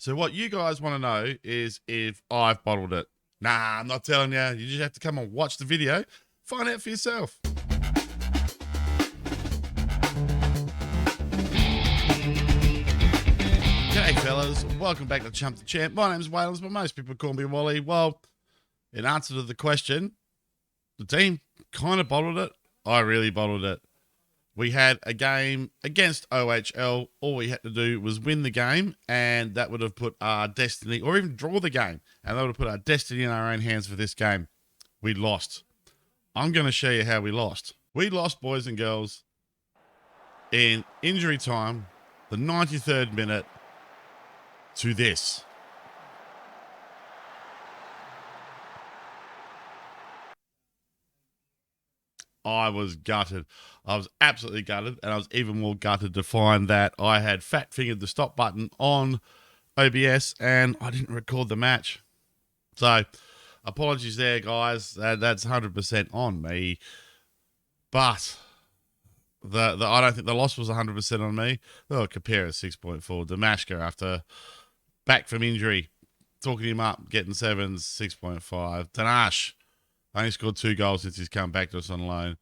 So what you guys want to know is if I've bottled it. Nah, I'm not telling you. You just have to come and watch the video. Find out for yourself. G'day, fellas. Welcome back to Chump the Champ. My name's Waylons, but most people call me Wally. Well, in answer to the question, the team kind of bottled it. I really bottled it. We had a game against OHL. All we had to do was win the game, and that would have put our destiny, or even draw the game, and that would have put our destiny in our own hands for this game. We lost. I'm going to show you how we lost. We lost, boys and girls, in injury time, the 93rd minute, to this. I was gutted. I was absolutely gutted, and I was even more gutted to find that I had fat-fingered the stop button on OBS, and I didn't record the match. So, apologies there, guys. That's 100% on me. But I don't think the loss was 100% on me. Oh, Kapera 6.4. Damashka, after back from injury, talking him up, getting 7s, 6.5. Tanash only scored 2 goals since he's come back to us on loan.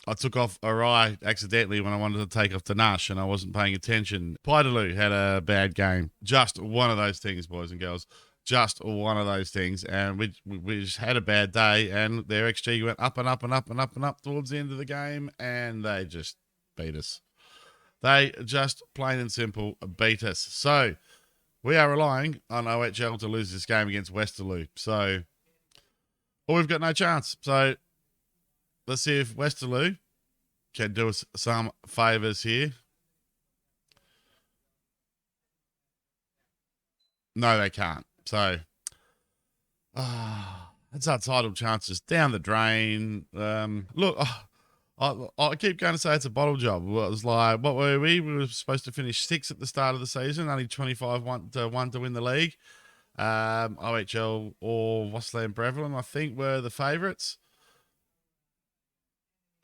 I took off Arai accidentally when I wanted to take off Tanash and I wasn't paying attention. Paidaloo had a bad game. Just one of those things, boys and girls. Just one of those things. And we just had a bad day, and their XG went up and up and up and up and up towards the end of the game, and they just beat us. They just plain and simple beat us. So we are relying on OHL to lose this game against Westerlo. So, or we've got no chance. So let's see if Westerlo can do us some favours here. No, they can't. So, that's our title chances down the drain. Look, I keep going to say it's a bottle job. Well, it was like, what were we? We were supposed to finish 6th at the start of the season, only 25-1 to win the league. OHL or Wasland Brevelin, I think, were the favourites.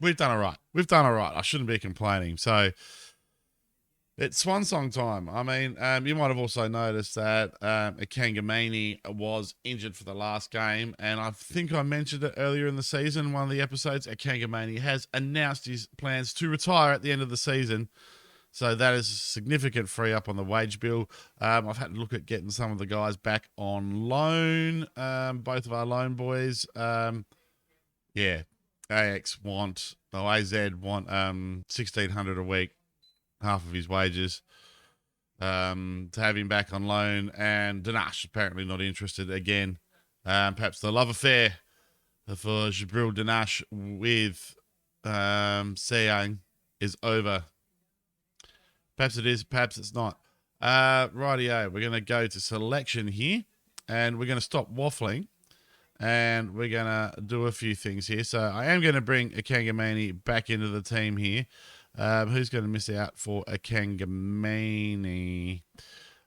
We've done all right. We've done all right. I shouldn't be complaining. So it's swan song time. I mean, you might have also noticed that Akangamani was injured for the last game, and I think I mentioned it earlier in the season, one of the episodes. Akangamani has announced his plans to retire at the end of the season. So that is a significant free up on the wage bill. I've had to look at getting some of the guys back on loan. Both of our loan boys. Yeah. AZ want 1,600 a week, half of his wages, to have him back on loan. And Danash apparently not interested again. Perhaps the love affair for Jibril Danash with Seraing is over. Perhaps it is, perhaps it's not. Rightio, we're going to go to selection here, and we're going to stop waffling, and we're going to do a few things here. So I am going to bring Akangamani back into the team here. Who's going to miss out for Akangamani?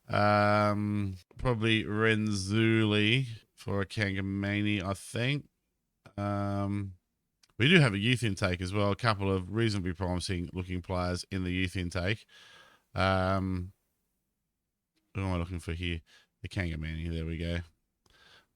Probably Renzuli for Akangamani, I think. We do have a youth intake as well. A couple of reasonably promising looking players in the youth intake. Who am I looking for here? Akangamani. There we go.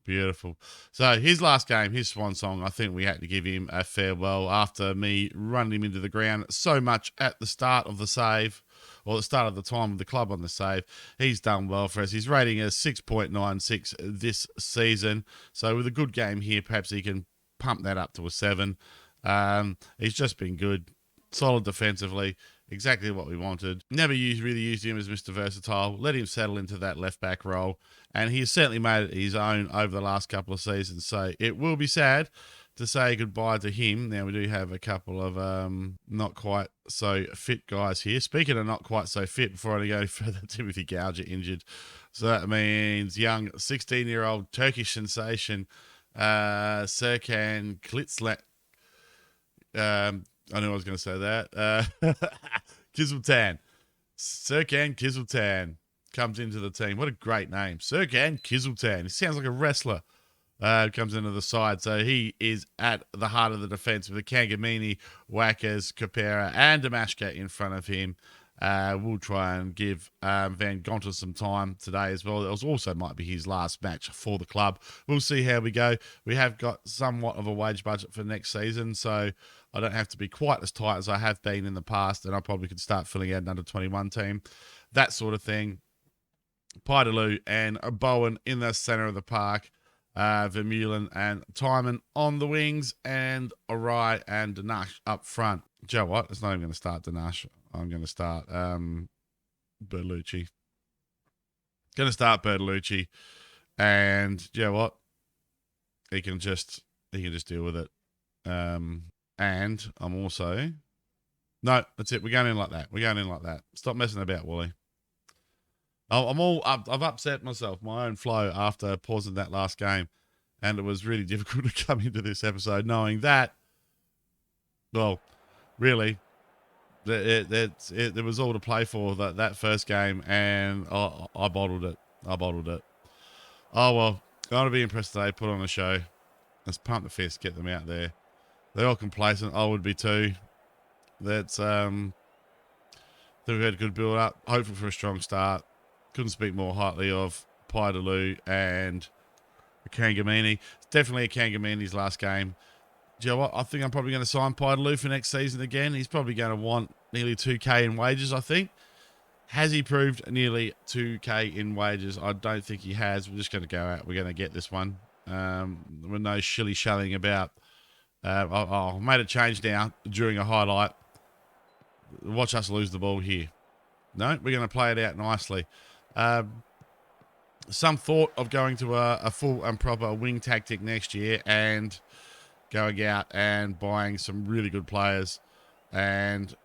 Beautiful. So his last game, his swan song, I think we had to give him a farewell after me running him into the ground so much at the start of the save, or the start of the time of the club on the save. He's done well for us. He's rating a 6.96 this season. So with a good game here, perhaps he can pump that up to a 7. He's just been good, solid defensively, exactly what we wanted. Never really used him as Mr. Versatile. Let him settle into that left-back role, and he's certainly made it his own over the last couple of seasons. So it will be sad to say goodbye to him. Now, we do have a couple of not quite so fit guys here. Speaking of not quite so fit, before I go further, Timothy Gouger injured. So that means young 16-year-old Turkish sensation Serkan Klitzlat. I knew I was going to say that. Kiziltan. Serkan Kiziltan comes into the team. What a great name. Serkan Kiziltan. He sounds like a wrestler. Comes into the side. So he is at the heart of the defense with Akangamani, Wackers, Kapera, and Damashka in front of him. We'll try and give Van Gonter some time today as well. It also might be his last match for the club. We'll see how we go. We have got somewhat of a wage budget for next season, so I don't have to be quite as tight as I have been in the past, and I probably could start filling out an under-21 team, that sort of thing. Pidaloo and Bowen in the centre of the park. Vermeulen and Timon on the wings, and Arai and Danash up front. Do you know what? It's not even going to start Danash. I'm going to start Bertolucci. Going to start Bertolucci, and do you know what? He can just deal with it. And I'm also no, that's it. We're going in like that. Stop messing about, Wally. I've upset myself, my own flow after pausing that last game, and it was really difficult to come into this episode knowing that, well, really, there was all to play for that first game, and I bottled it. Oh, well, got to be impressed today, put on a show. Let's pump the fist, get them out there. They're all complacent. I would be too. That's, we've had a good build-up, hopeful for a strong start. Couldn't speak more highly of Pidaloo and Kangamini. It's definitely a Kangamini's last game. Do you know what? I think I'm probably going to sign Pidaloo for next season again. He's probably going to want nearly 2K in wages, I think. Has he proved nearly 2K in wages? I don't think he has. We're just going to go out. We're going to get this one. With no shilly-shallying about. I made a change now during a highlight. Watch us lose the ball here. No, we're going to play it out nicely. Some thought of going to a full and proper wing tactic next year and going out and buying some really good players and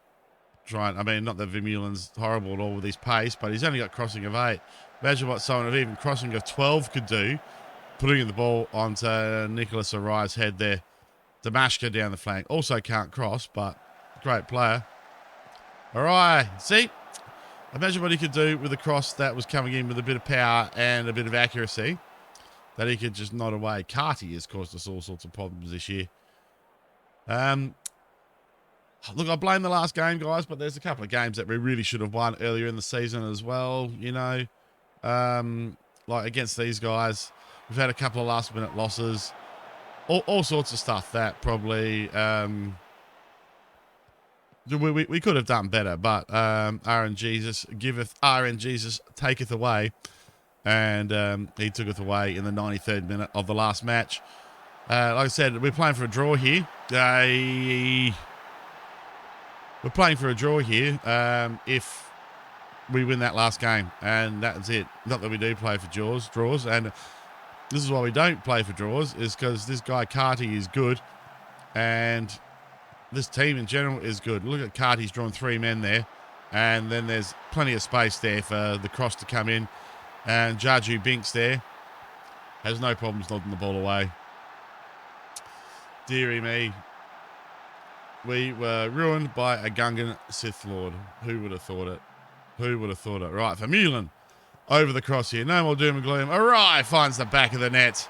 trying. I mean, not that Vermeulen's horrible at all with his pace, but he's only got crossing of 8. Imagine what someone of even crossing of 12 could do, putting the ball onto Nicholas Arai's head there. Damashka down the flank. Also can't cross, but great player. All right, see? Imagine what he could do with a cross that was coming in with a bit of power and a bit of accuracy that he could just nod away. Carty has caused us all sorts of problems this year. Look, I blame the last game, guys, but there's a couple of games that we really should have won earlier in the season as well, you know. Like against these guys. We've had a couple of last-minute losses. All sorts of stuff that probably... We could have done better, but RNGesus giveth, RNGesus taketh away, and he tooketh away in the 93rd minute of the last match. Like I said, we're playing for a draw here. We're playing for a draw here if we win that last game, and that's it. Not that we do play for draws, and this is why we don't play for draws, is because this guy Carty is good, and... this team in general is good. Look at Carty's drawn 3 men there. And then there's plenty of space there for the cross to come in. And Jaju Binks there has no problems nodding the ball away. Deary me. We were ruined by a Gungan Sith Lord. Who would have thought it? Who would have thought it? Right, Vermeulen over the cross here. No more doom and gloom. Arai finds the back of the net.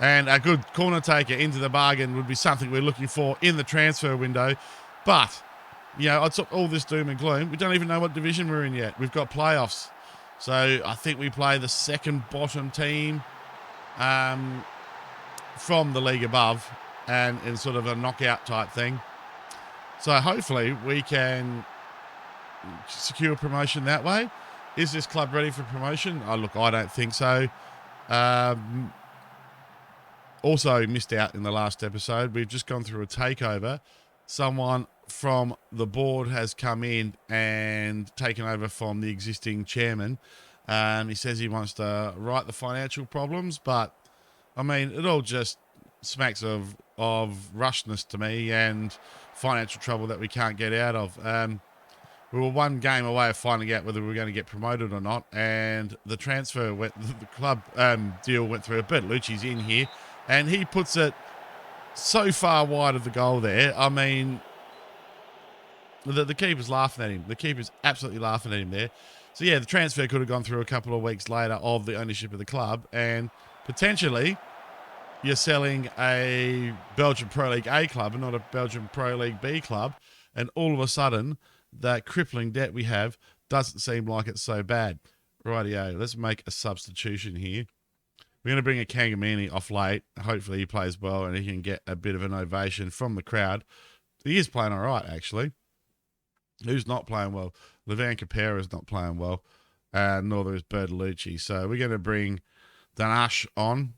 And a good corner taker into the bargain would be something we're looking for in the transfer window. But, you know, I took all this doom and gloom. We don't even know what division we're in yet. We've got playoffs. So I think we play the second bottom team from the league above and in sort of a knockout type thing. So hopefully we can secure promotion that way. Is this club ready for promotion? Oh, look, I don't think so. Also missed out in the last episode. We've just gone through a takeover. Someone from the board has come in and taken over from the existing chairman. He says he wants to right the financial problems, but I mean, it all just smacks of rushness to me and financial trouble that we can't get out of. We were one game away of finding out whether we were going to get promoted or not, and the club deal went through. Bertolucci's in here. And he puts it so far wide of the goal there. I mean, the keeper's laughing at him. The keeper's absolutely laughing at him there. So, yeah, the transfer could have gone through a couple of weeks later of the ownership of the club. And potentially you're selling a Belgian Pro League A club and not a Belgian Pro League B club. And all of a sudden, that crippling debt we have doesn't seem like it's so bad. Rightio, let's make a substitution here. We're going to bring a Kangamini off late. Hopefully he plays well and he can get a bit of an ovation from the crowd. He is playing all right, actually. Who's not playing well? Levan Capera's not playing well. Nor is Bertolucci. So we're going to bring Danash on.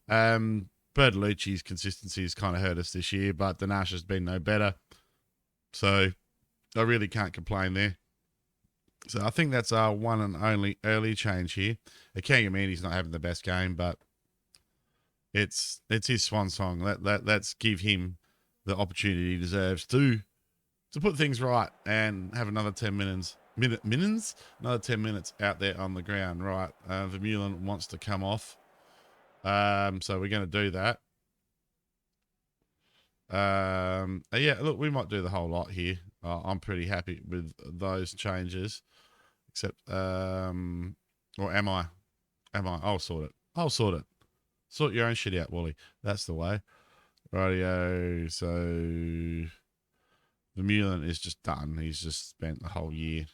Bertolucci's consistency has kind of hurt us this year, but Danash has been no better. So I really can't complain there. So I think that's our one and only early change here. Kangamini's not having the best game, but it's his swan song. Let's give him the opportunity he deserves to put things right and have another 10 minutes. Another 10 minutes out there on the ground. Right. Vermeulen wants to come off. So we're going to do that. Yeah, look, we might do the whole lot here. I'm pretty happy with those changes. Except, or am I? I'll sort it. Sort your own shit out, Wally. That's the way. Rightio. So Vermeulen is just done. He's just spent the whole year.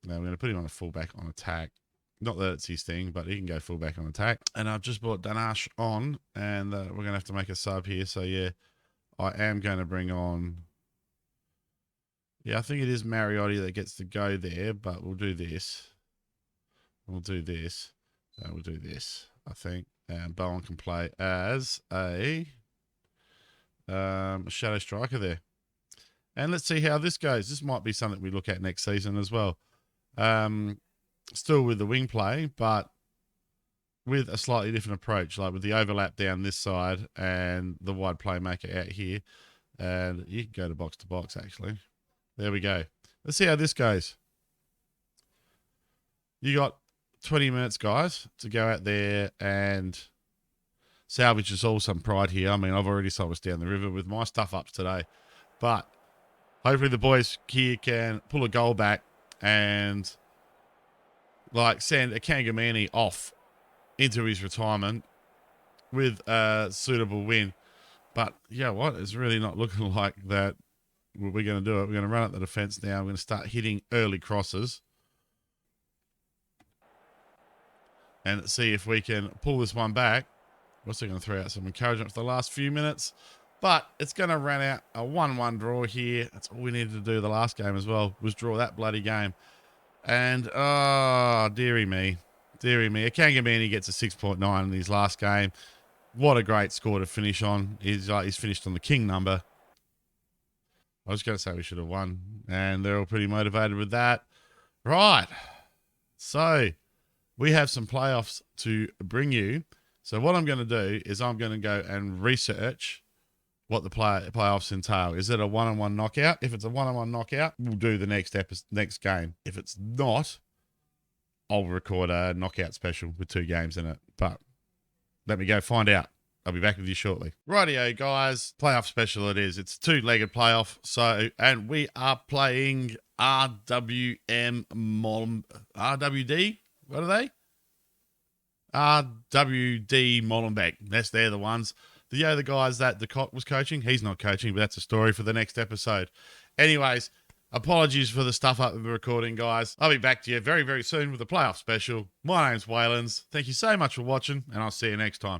Now we're going to put him on a fullback on attack. Not that it's his thing, but he can go fullback on attack. And I've just brought Danash on, and we're going to have to make a sub here. So, yeah, I am going to bring on... Yeah, I think it is Mariotti that gets to go there, but we'll do this. We'll do this. We'll do this, I think. And Bowen can play as a shadow striker there. And let's see how this goes. This might be something we look at next season as well. Still with the wing play, but with a slightly different approach, like with the overlap down this side and the wide playmaker out here. And you can go to box, actually. There we go. Let's see how this goes. You got 20 minutes, guys, to go out there and salvage us all some pride here. I mean, I've already sold us down the river with my stuff ups today. But hopefully the boys here can pull a goal back and like send a Kangamini off into his retirement with a suitable win. But yeah, what? It's really not looking like that. We're going to do it. We're going to run up the defence now. We're going to start hitting early crosses and see if we can pull this one back. We're also going to throw out some encouragement for the last few minutes, but it's going to run out a 1-1 draw here. That's all we needed to do the last game as well, was draw that bloody game. And, oh, dearie me. A Kangamini gets a 6.9 in his last game. What a great score to finish on. He's finished on the king number. I was going to say we should have won, and they're all pretty motivated with that. Right. So we have some playoffs to bring you. So what I'm going to do is I'm going to go and research what the playoffs entail. Is it a one-on-one knockout? If it's a one-on-one knockout, we'll do the next game. If it's not, I'll record a knockout special with 2 games in it. But let me go find out. I'll be back with you shortly. Rightio, guys. Playoff special it is. It's a 2-legged playoff. So, and we are playing RWD. What are they? RWD Molenbeek. They're the ones. The guys that the Cock was coaching. He's not coaching, but that's a story for the next episode. Anyways, apologies for the stuff up with the recording, guys. I'll be back to you very, very soon with a playoff special. My name's Waylands. Thank you so much for watching, and I'll see you next time.